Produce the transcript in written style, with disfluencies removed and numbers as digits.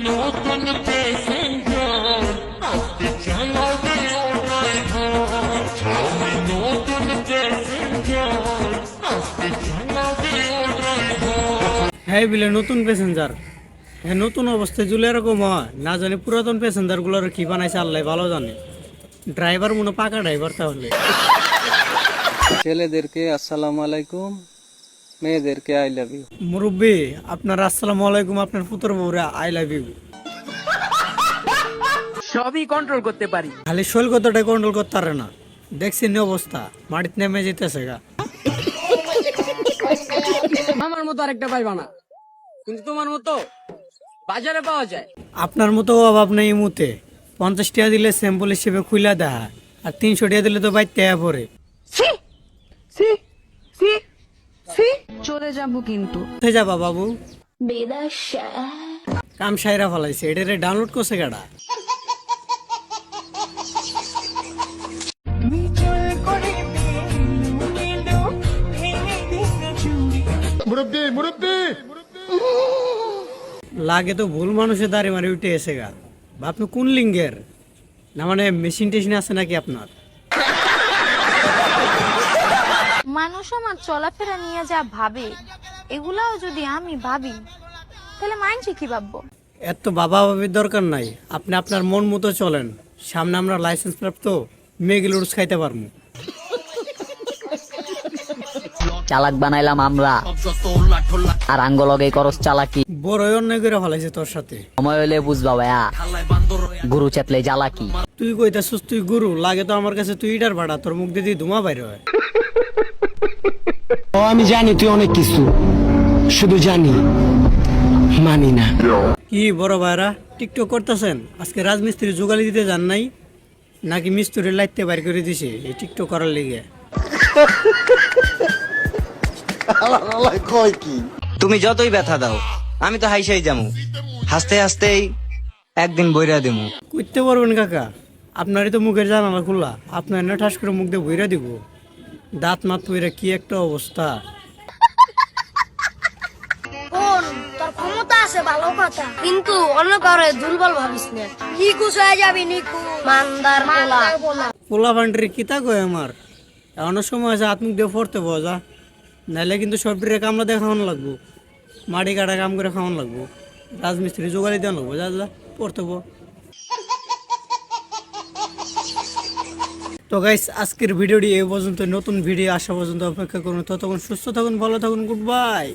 নতুন প্যাসেঞ্জার আসতে চালাবে ওরাই ঘর আমি নতুন প্যাসেঞ্জার আসতে চালাবে ওরাই ঘর। হ্যাঁ বিলে নতুন প্যাসেঞ্জার, হ্যাঁ নতুন অবস্থায় জুলে এরকম হয় না জানি পুরাতন প্যাসেঞ্জার গুলোর কি বানাইছে আল্লাহ ভালো জানে। ড্রাইভার মনে পাকা ড্রাইভার তাহলে। ছেলেদেরকে আসসালামু আলাইকুম, মেয়েদেরকে আই লাভ ইউ। মুরব্বী আপনার আসসালামু আলাইকুম, আপনার পুত্র বউরা আই লাভ ইউ। সবই কন্ট্রোল করতে পারি। খালি শৈল কথাটা কন্ট্রোল করতে পারে না, দেখছি নি অবস্থা মাটিতে নেমে যেতেছে গা। আমার মতো আরেকটা পাইবা না, কিন্তু তোমার মতো বাজারে পাওয়া যায়। আপনার মতো অভাব নেই এই মুহূর্তে। 50 টাকা দিলে স্যাম্পল হিসেবে খুইলা দেখা, আর 300 টাকা দিলে তো বাইতে পড়ে। চলে যাবো কিন্তু। কোথায় যাবা বাবু? কাম সাইরা ফলাইছে, এটারে ডাউনলোড করছে গাড়া। লাগে তো ভুল মানুষের দাঁড়ি মারি উঠে এসে গা। আপনি কোন লিঙ্গের? না মানে মেশিন টেশিন আছে নাকি আপনার? মানুষ আমার চলাফেরা নিয়ে যা ভাবে, এগুলাও যদি আমি ভাবি তাহলে মাইন্ডে কি ভাববো? এত বাবা ভাবির দরকার নাই, আপনি আপনার মন মতো চলেন। সামনে আমরা লাইসেন্স প্রাপ্ত মেয়েগুলো উড়স খাইতে পারবো। চালাক বানাইলাম আমরা, আর আঙ্গলগে করস চালাকি। বড় অন্যায় করে ফলাইছে তোর সাথে, সময় হইলে বুঝবা ভাইয়া, গুরু চেতলে জ্বালাকি। তুই কইতাছিস তুই গুরু, লাগে তো আমার কাছে তুই ইটার ভাড়া, তোর মুখ দিয়ে ধুমা বাইর হয়। আমি জানি তুই অনেক কিছু, শুধু জানি মানি না। কি বড় ভাইরা টিকটক করতেছেন? আজকে রাজমিস্ত্রি জোগালি দিতে যান নাই নাকি মিস্ত্রি লাইতে বাইর করে দিছে এই টিকটক করার লেগে? তুমি যতই ব্যথা দাও আমি তো হাইসাই যামু, হাসতে হাসতেই একদিন বইরা দেমু। করতে পারবেন কাকা, আপনারই তো মুখের জানালা খোলা, আপনার না ঠাস করে মুখ দিয়ে বইরা দিব। দাঁত মাত পইরা কি একটা অবস্থা। কোন তোর ক্ষমতা আছে ভালো কথা, কিন্তু অন্য কারো দুর্বল ভাবিস না। নিকু হয়ে যাবি, নিকু মানদার পোলা। পোলা ভান্ডারি কিতা কয় আমার, এমন সময় আছে আত্মুখ দিয়ে পড়তে বজা, নাইলে কিন্তু সবটিরে কামলা দিয়ে খাওয়ানো লাগবো, মাটি কাটা কাম করে খাওয়ানো লাগবো, রাজমিস্ত্রি জোগাড়ি দেওয়া লাগবো। যা যা পড়তে বো। তো গাইস আজকের ভিডিওটি এই পর্যন্ত, নতুন ভিডিও আসা পর্যন্ত অপেক্ষা করুন। ততক্ষণ সুস্থ থাকুন, ভালো থাকুন, গুড বাই।